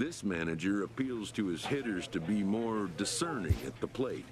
This manager appeals to his hitters to be more discerning at the plate.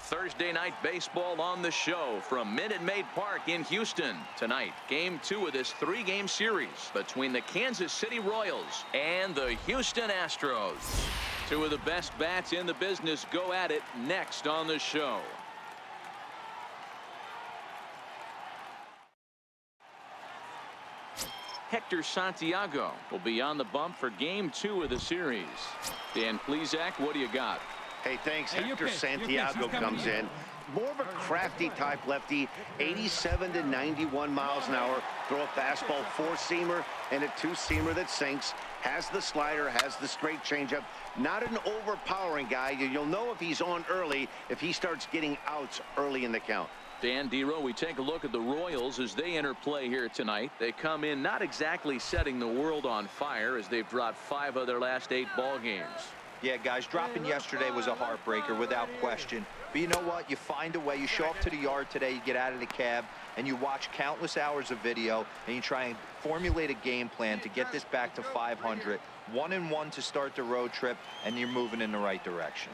Thursday night baseball on the show from Minute Maid Park in Houston. Tonight, game 2 of this 3-game series between the Kansas City Royals and the Houston Astros. 2 of the best bats in the business go at it next on the show. Hector Santiago will be on the bump for game 2 of the series. Dan Plesac, what do you got? Hey, thanks. Hector Santiago comes in. More of a crafty type lefty, 87 to 91 miles an hour. Throw a fastball 4-seamer and a 2-seamer that sinks. Has the slider, has the straight changeup. Not an overpowering guy. You'll know if he's on early if he starts getting outs early in the count. Dan Dero, we take a look at the Royals as they enter play here tonight. They come in not exactly setting the world on fire as they've dropped 5 of their last 8 ball games. Yeah, guys, dropping yesterday was a heartbreaker without question. But you know what? You find a way. You show up to the yard today, you get out of the cab, and you watch countless hours of video, and you try and formulate a game plan to get this back to 500. 1-1 to start the road trip, and you're moving in the right direction.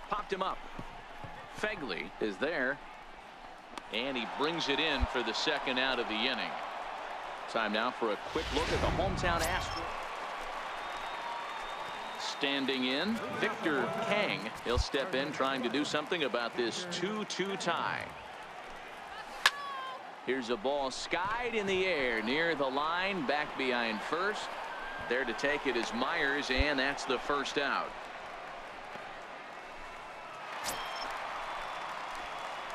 Popped him up. Fegley is there, and he brings it in for the second out of the inning. Time now for a quick look at the hometown Astros. Standing in, Victor Kang. He'll step in trying to do something about this 2-2 tie. Here's a ball skied in the air near the line, back behind first. There to take it is Myers, and that's the first out.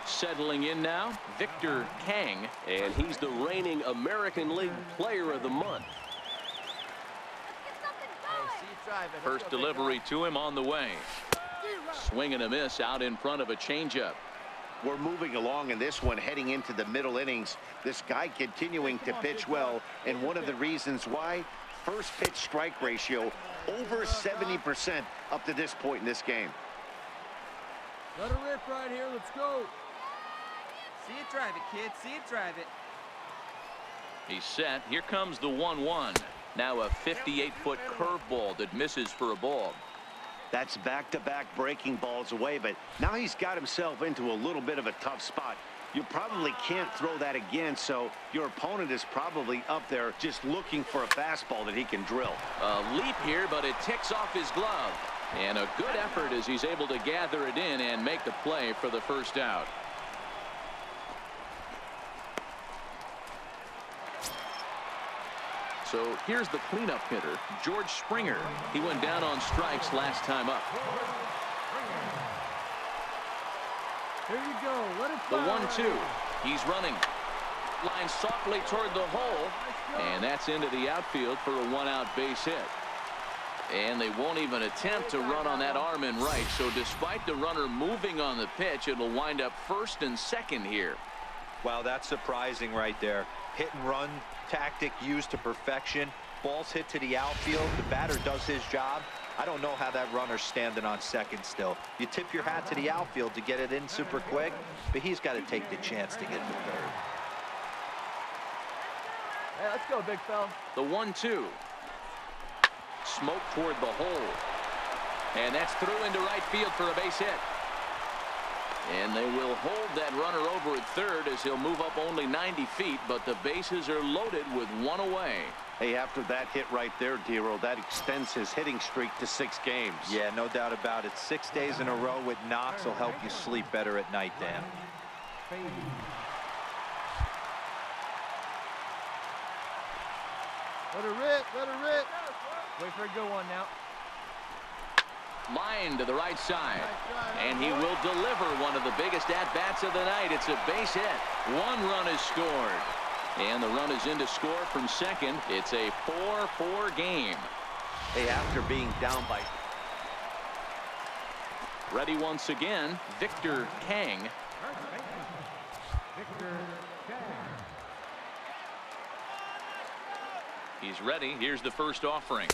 Settling in now, Victor Kang, and he's the reigning American League Player of the Month. First delivery to him on the way. Swing and a miss out in front of a changeup. We're moving along in this one, heading into the middle innings. This guy continuing to pitch well, and one of the reasons why, first pitch strike ratio over 70% up to this point in this game. Let her rip right here. Let's go. See it drive it, kid. See it drive it. He's set. Here comes the 1-1. Now a 58-foot curveball that misses for a ball. That's back-to-back breaking balls away, but now he's got himself into a little bit of a tough spot. You probably can't throw that again, so your opponent is probably up there just looking for a fastball that he can drill. A leap here, but it ticks off his glove. And a good effort as he's able to gather it in and make the play for the first out. So here's the cleanup hitter, George Springer. He went down on strikes last time up. Here you go. Let it The fly. 1-2. He's running. Line softly toward the hole. And that's into the outfield for a 1-out base hit. And they won't even attempt to run on that arm in right. So despite the runner moving on the pitch, it'll wind up first and second here. Wow, that's surprising right there. Hit and run tactic used to perfection. Balls hit to the outfield. The batter does his job. I don't know how that runner's standing on second still. You tip your hat to the outfield to get it in super quick, but he's got to take the chance to get to third. Hey, let's go, big fella. The 1-2. Smoke toward the hole. And that's through into right field for a base hit. And they will hold that runner over at third as he'll move up only 90 feet, but the bases are loaded with one away. Hey, after that hit right there, Dero, that extends his hitting streak to 6 games. Yeah, no doubt about it. 6 days in a row with knocks will help you sleep better at night, Dan. Let her rip, let her rip. Wait for a good one now. Line to the right side. And he will deliver one of the biggest at-bats of the night. It's a base hit. 1 run is scored. And the run is in to score from second. It's a 4-4 game. Hey, after being down by... Ready once again, Victor Kang. Victor Kang. He's ready. Here's the first offering.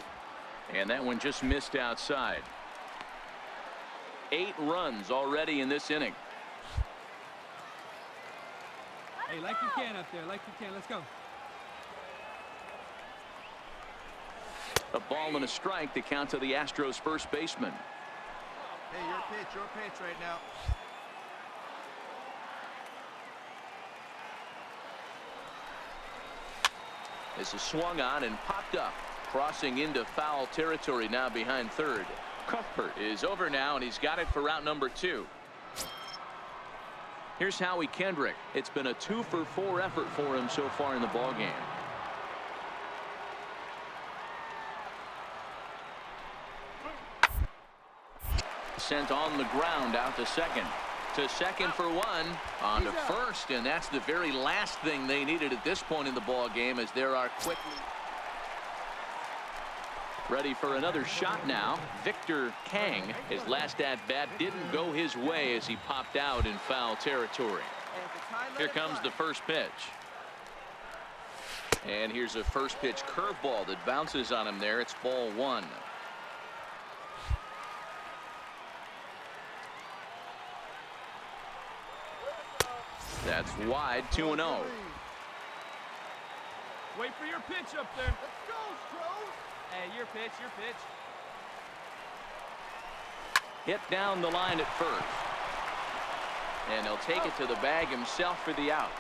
And that one just missed outside. 8 runs already in this inning. Hey, like you can up there, like you can. Let's go. A ball and a strike to count to the Astros first baseman. Hey, your pitch right now. This is swung on and popped up, crossing into foul territory now behind third. Cuthbert is over now, and he's got it for route number 2. Here's Howie Kendrick. It's been a 2-for-4 effort for him so far in the ballgame. Sent on the ground out to second. To second for 1. On to first, and that's the very last thing they needed at this point in the ball game, as there are quickly ready for another shot now. Victor Kang, his last at bat didn't go his way as he popped out in foul territory. Here comes the first pitch. And here's a first pitch curveball that bounces on him there. It's ball 1. That's wide, 2-0. Wait for your pitch up there. Let's go, Stros. Hey, your pitch, your pitch. Hit down the line at first. And he'll take it to the bag himself for the out.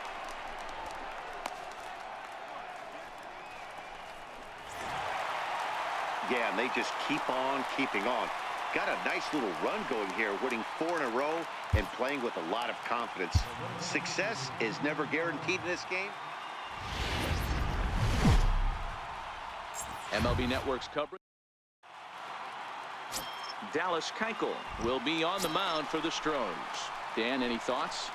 Yeah, and they just keep on keeping on. Got a nice little run going here, winning 4 in a row and playing with a lot of confidence. Success is never guaranteed in this game. MLB Network's coverage. Dallas Keuchel will be on the mound for the Stros. Dan, any thoughts?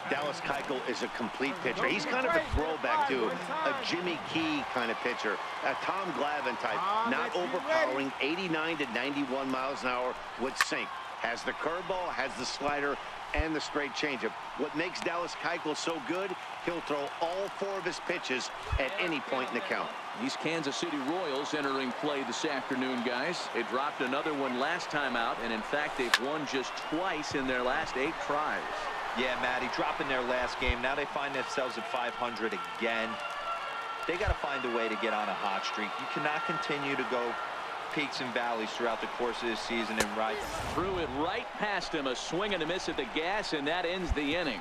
Dallas Keuchel is a complete pitcher. He's kind of a throwback to a Jimmy Key kind of pitcher, a Tom Glavine type, not overpowering, 89 to 91 miles an hour with sink. Has the curveball, has the slider, and the straight changeup. What makes Dallas Keuchel so good, he'll throw all 4 of his pitches at any point in the count. These Kansas City Royals entering play this afternoon, guys. They dropped another one last time out, and in fact, they've won just twice in their last 8 tries. Yeah, Matty, dropping their last game. Now they find themselves at 500 again. They got to find a way to get on a hot streak. You cannot continue to go peaks and valleys throughout the course of this season and ride. Threw it right past him, a swing and a miss at the gas, and that ends the inning.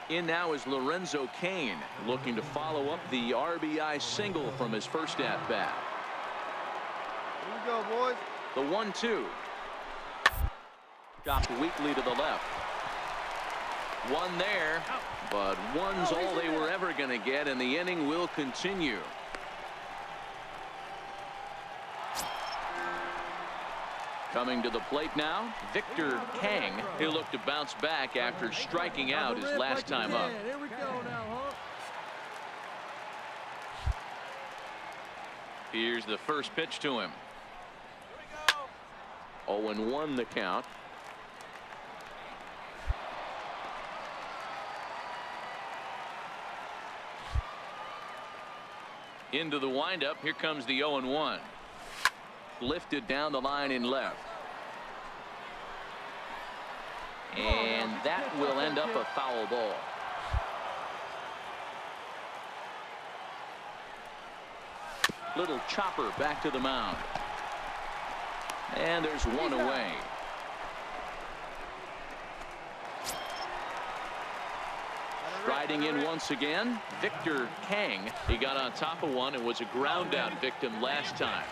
In now is Lorenzo Cain, looking to follow up the RBI single from his first at-bat. Here we go, boys. The 1-2. Chopped weakly to the left. One there, but one's all they were ever going to get, and the inning will continue. Coming to the plate now, Victor Kang. He'll look to bounce back after striking out his last time up. Here we go now, huh? Here's the first pitch to him. 0-1 the count. Into the windup. Here comes the 0-1. Lifted down the line in left. And that will end up a foul ball. Little chopper back to the mound. And there's one away. Riding in once again, Victor Kang. He got on top of one and was a ground out victim last time.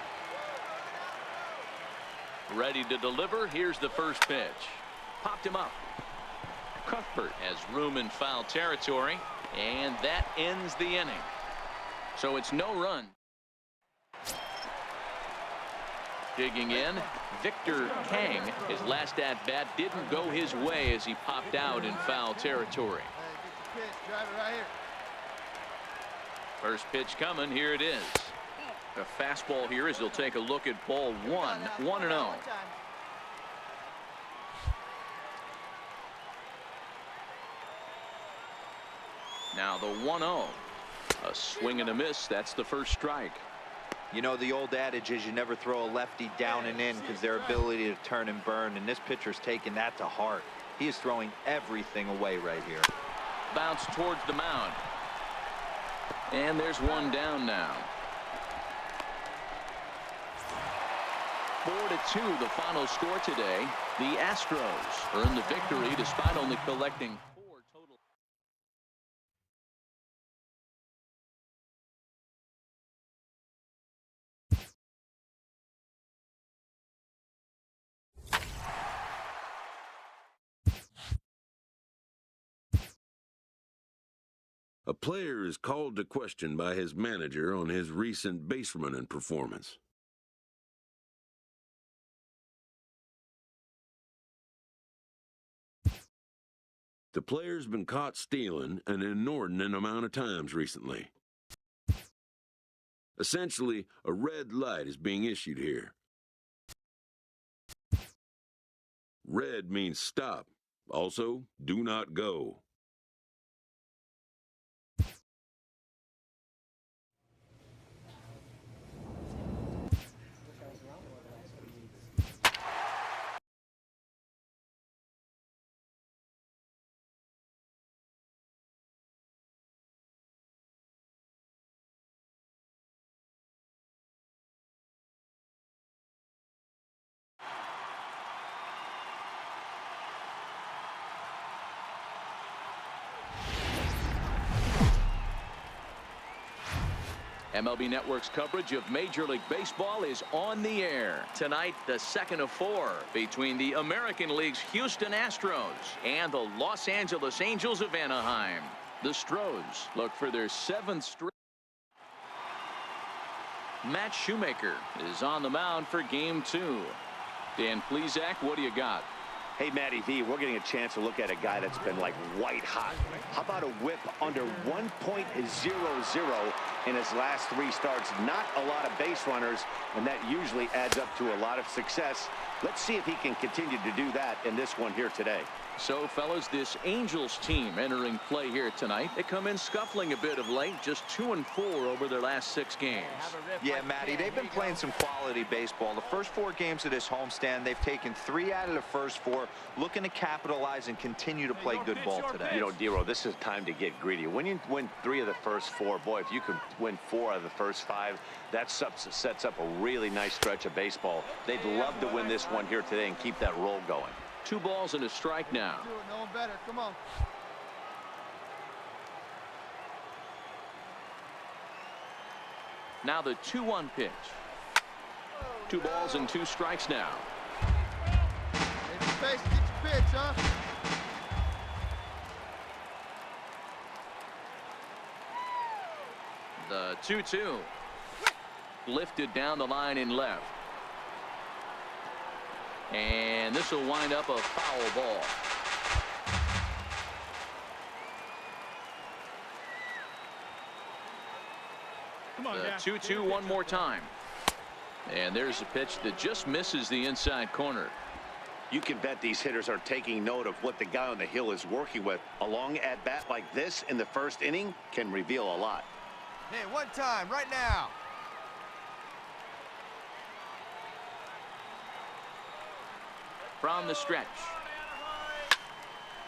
Ready to deliver. Here's the first pitch. Popped him up. Cuthbert has room in foul territory, and that ends the inning. So it's no run. Digging in, Victor Kang. His last at bat didn't go his way as he popped out in foul territory. First pitch coming. Here it is. A fastball here as he'll take a look at ball one. 1-0. Now the 1-0. A swing and a miss. That's the first strike. You know, the old adage is you never throw a lefty down and in because their ability to turn and burn, and this pitcher's taking that to heart. He is throwing everything away right here. Bounce towards the mound. And there's one down now. 4-2 the final score today. The Astros earn the victory despite only collecting 4 total. A player is called to question by his manager on his recent base running performance. The player's been caught stealing an inordinate amount of times recently. Essentially, a red light is being issued here. Red means stop. Also, do not go. MLB Network's coverage of Major League Baseball is on the air. Tonight, the second of 4 between the American League's Houston Astros and the Los Angeles Angels of Anaheim. The Stros look for their 7th straight. Matt Shoemaker is on the mound for Game 2. Dan Plesac, what do you got? Hey, Matty V, we're getting a chance to look at a guy that's been like white hot. How about a whip under 1.00 in his last 3 starts? Not a lot of base runners, and that usually adds up to a lot of success. Let's see if he can continue to do that in this one here today. So, fellas, this Angels team entering play here tonight. They come in scuffling a bit of late, just 2-4 over their last 6 games. Yeah, Matty, they've been playing some quality baseball. The first 4 games of this homestand, they've taken 3 out of the first 4, looking to capitalize and continue to play good ball today. You know, Dero, this is time to get greedy. When you win 3 of the first 4, boy, if you can win 4 out of the first 5, that sets up a really nice stretch of baseball. They'd love to win this one here today and keep that roll going. 2 balls and a strike now. No one better. Come on. Now the 2-1 pitch. 2 balls and 2 strikes now. Maybe space to get your pitch, huh? The 2-2. Lifted down the line in left. And this will wind up a foul ball. The 2-2 one more time. And there's a pitch that just misses the inside corner. You can bet these hitters are taking note of what the guy on the hill is working with. A long at-bat like this in the first inning can reveal a lot. Hey, one time, right now. From the stretch.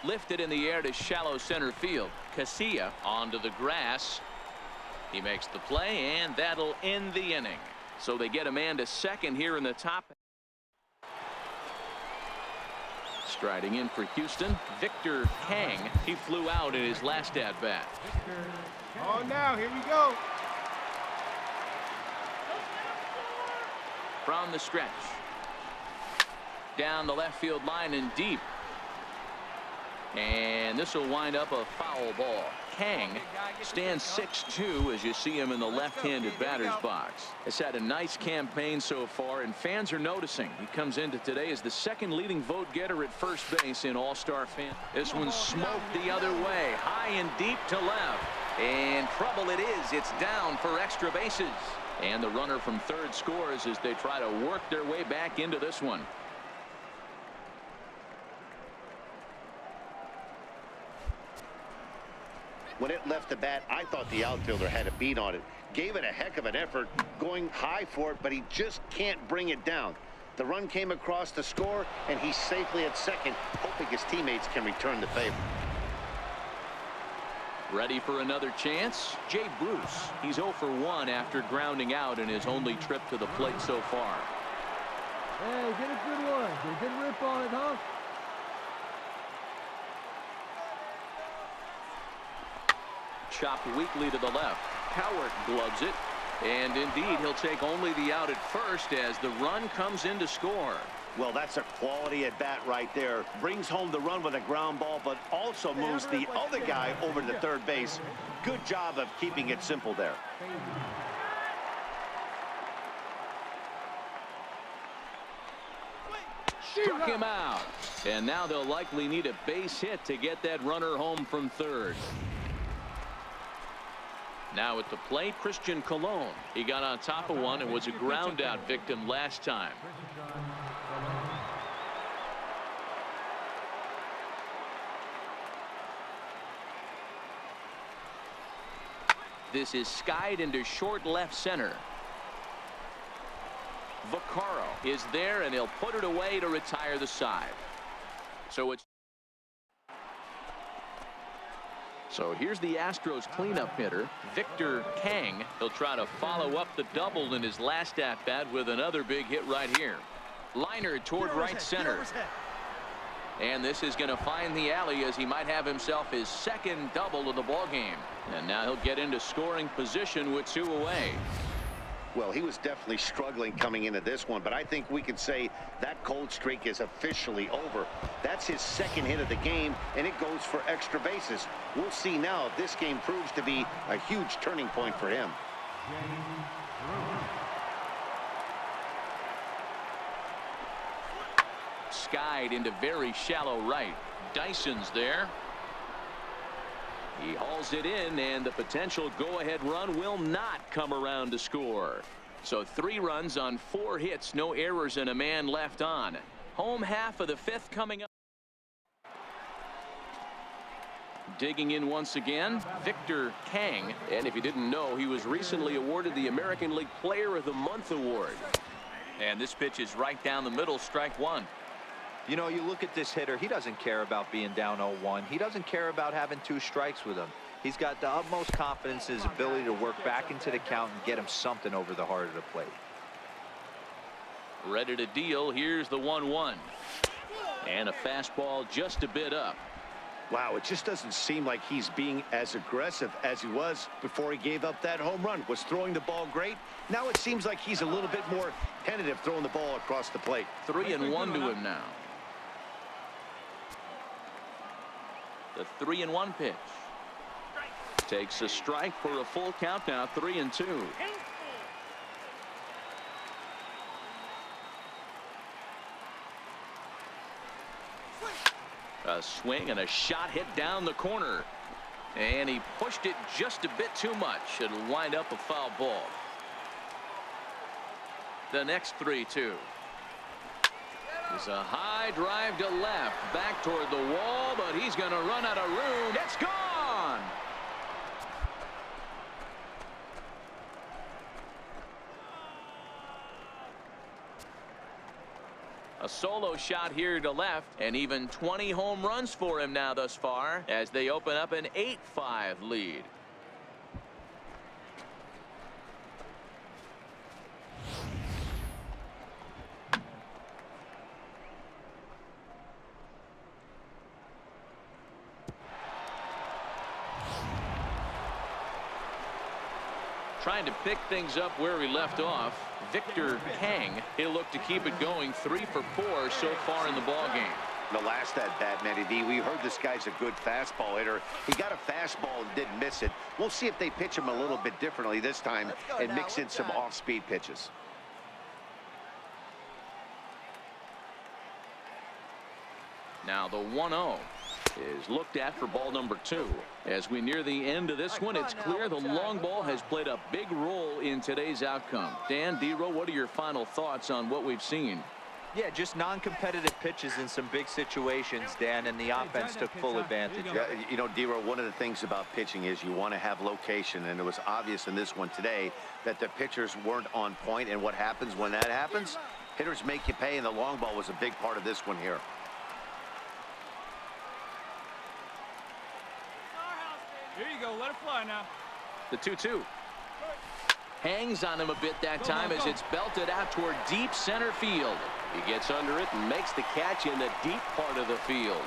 Lifted in the air to shallow center field. Casilla onto the grass. He makes the play, and that'll end the inning. So they get a man to second here in the top. Striding in for Houston, Victor Kang. He flew out in his last at-bat. Oh, now, here you go. From the stretch. Down the left field line and deep. And this will wind up a foul ball. Kang stands 6'2" as you see him in the left-handed batter's box. It's had a nice campaign so far, and fans are noticing. He comes into today as the second leading vote getter at first base in All-Star fan. This one's smoked the other way, high and deep to left. And trouble it is. It's down for extra bases. And the runner from third scores as they try to work their way back into this one. When it left the bat, I thought the outfielder had a beat on it. Gave it a heck of an effort, going high for it, but he just can't bring it down. The run came across to score, and he's safely at second, hoping his teammates can return the favor. Ready for another chance? Jay Bruce. He's 0 for 1 after grounding out in his only trip to the plate so far. Hey, get a good one. Get a good rip on it, huh? Chopped weakly to the left. Cowart gloves it. And indeed, he'll take only the out at first as the run comes in to score. Well, that's a quality at bat right there. Brings home the run with a ground ball, but also moves the other guy over to third base. Good job of keeping it simple there. Struck him out. And now they'll likely need a base hit to get that runner home from third. Now at the plate, Christian Colon. He got on top of one and was a ground out victim last time. This is skied into short left center. Vaccaro is there, and he'll put it away to retire the side. So here's the Astros cleanup hitter, Victor Kang. He'll try to follow up the double in his last at-bat with another big hit right here. Liner toward right center. And this is going to find the alley as he might have himself his second double of the ballgame. And now he'll get into scoring position with 2 away. Well, he was definitely struggling coming into this one, but I think we could say that cold streak is officially over. That's his second hit of the game, and it goes for extra bases. We'll see now if this game proves to be a huge turning point for him. Skied into very shallow right. Dyson's there. He hauls it in, and the potential go-ahead run will not come around to score. So 3 runs on 4 hits, no errors, and a man left on. Home half of the 5th coming up. Digging in once again, Victor Kang. And if you didn't know, he was recently awarded the American League Player of the Month award. And this pitch is right down the middle, strike 1. You know, you look at this hitter, he doesn't care about being down 0-1. He doesn't care about having 2 strikes with him. He's got the utmost confidence in his ability to work back into the count and get him something over the heart of the plate. Ready to deal. Here's the 1-1. And a fastball just a bit up. Wow, it just doesn't seem like he's being as aggressive as he was before he gave up that home run. Was throwing the ball great. Now it seems like he's a little bit more tentative throwing the ball across the plate. 3-1 to him now. The 3-1 pitch. Takes a strike for a full count now, 3-2. A swing and a shot hit down the corner. And he pushed it just a bit too much. It'll wind up a foul ball. The next 3-2. It's a high drive to left, back toward the wall, but he's going to run out of room. It's gone. A solo shot here to left, and even 20 home runs for him now thus far as they open up an 8-5 lead. Trying to pick things up where he left off. Victor Kang, he'll look to keep it going. 3 for 4 so far in the ball game. The last at bat, Matty D, we heard this guy's a good fastball hitter. He got a fastball and didn't miss it. We'll see if they pitch him a little bit differently this time and mix in some off-speed pitches. Now the 1-0 is looked at for ball number 2. As we near the end of this one, it's clear the long ball has played a big role in today's outcome. Dan, D-Row, what are your final thoughts on what we've seen? Yeah, just non-competitive pitches in some big situations, Dan, and the offense took full advantage. Yeah, you know, D-Row, one of the things about pitching is you want to have location, and it was obvious in this one today that the pitchers weren't on point, and what happens when that happens? Hitters make you pay, and the long ball was a big part of this one here. Here you go. Let it fly now. The 2-2. Hangs on him a bit that time as it's belted out toward deep center field. He gets under it and makes the catch in the deep part of the field.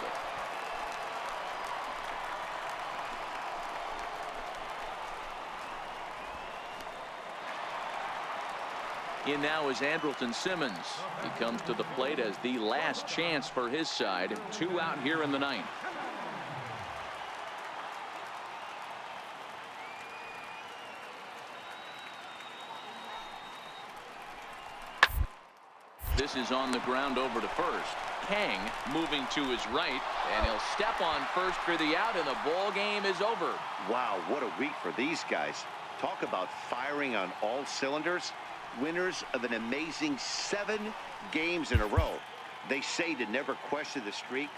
In now is Andrelton Simmons. He comes to the plate as the last chance for his side. 2 out here in the 9th. This is on the ground over to first. Kang moving to his right, and he'll step on first for the out, and the ball game is over. Wow, what a week for these guys. Talk about firing on all cylinders. Winners of an amazing 7 games in a row. They say to never question the streak.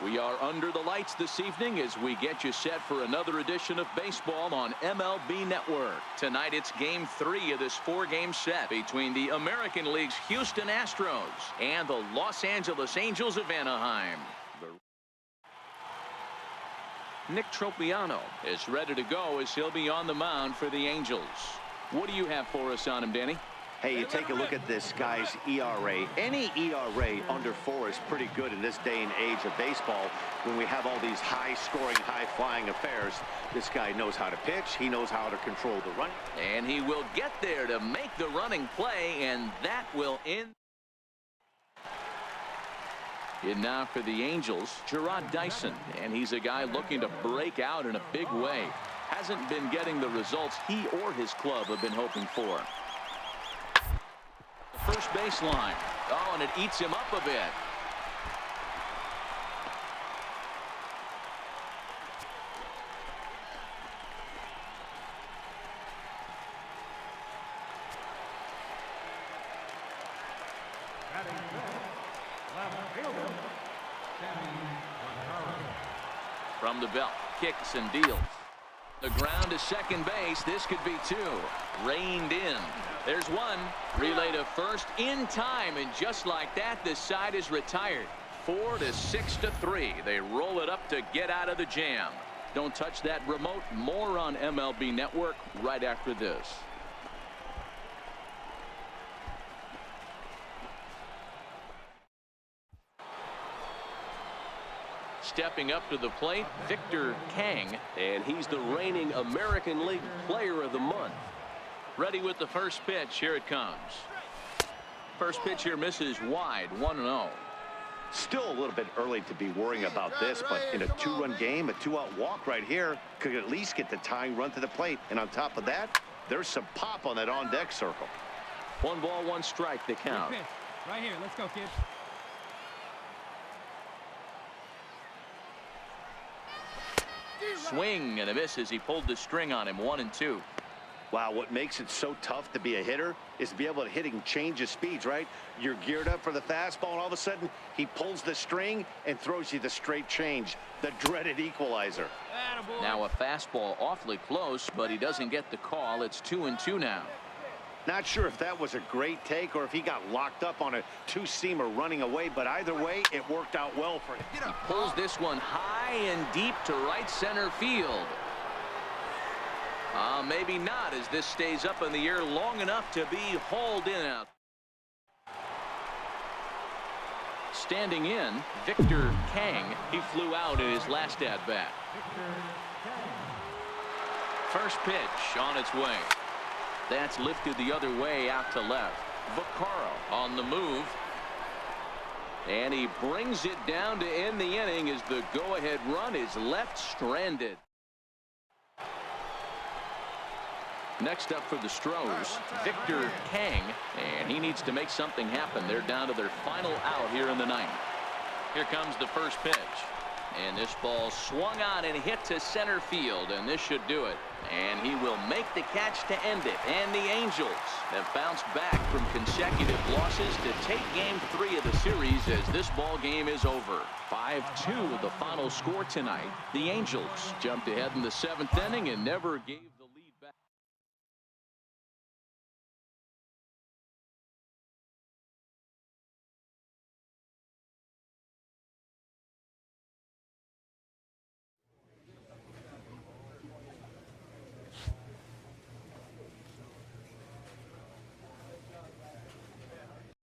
We are under the lights this evening as we get you set for another edition of baseball on MLB Network. Tonight it's game 3 of this 4-game set between the American League's Houston Astros and the Los Angeles Angels of Anaheim. Nick Tropiano is ready to go as he'll be on the mound for the Angels. What do you have for us on him, Danny? Hey, you take a look at this guy's ERA. Any ERA under 4 is pretty good in this day and age of baseball when we have all these high-scoring, high-flying affairs. This guy knows how to pitch. He knows how to control the run. And he will get there to make the running play, and that will end. In now for the Angels, Gerard Dyson, and he's a guy looking to break out in a big way. Hasn't been getting the results he or his club have been hoping for. First baseline. Oh, and it eats him up a bit. From the belt, kicks and deals. The ground to second base. This could be 2. Reined in. There's 1. Relay to first in time, and just like that, this side is retired. 4 to 6 to 3. They roll it up to get out of the jam. Don't touch that remote. More on MLB Network right after this. Stepping up to the plate, Victor Kang, and he's the reigning American League Player of the Month. Ready with the first pitch. Here it comes. First pitch here misses wide. 1-0. Still a little bit early to be worrying about this, but in a 2-run game, a 2-out walk right here could at least get the tying run to the plate. And on top of that, there's some pop on that on-deck circle. 1 ball, 1 strike, the count. Good pitch. Right here. Let's go, kids. Swing and a miss as he pulled the string on him. 1-2. Wow, what makes it so tough to be a hitter is to be able to hit and change his speeds, right? You're geared up for the fastball, and all of a sudden, he pulls the string and throws you the straight change, the dreaded equalizer. Attaboy. Now a fastball awfully close, but he doesn't get the call. It's 2-2 now. Not sure if that was a great take or if he got locked up on a 2-seamer running away, but either way, it worked out well for him. He pulls this one high and deep to right center field. Maybe not, as this stays up in the air long enough to be hauled in out. Standing in, Victor Kang. He flew out in his last at-bat. First pitch on its way. That's lifted the other way out to left. Vaccaro on the move. And he brings it down to end the inning as the go-ahead run is left stranded. Next up for the Stros, Victor Kang, and he needs to make something happen. They're down to their final out here in the ninth. Here comes the first pitch. And this ball swung on and hit to center field, and this should do it. And he will make the catch to end it. And the Angels have bounced back from consecutive losses to take Game 3 of the series as this ball game is over. 5-2 the final score tonight. The Angels jumped ahead in the 7th inning and never gave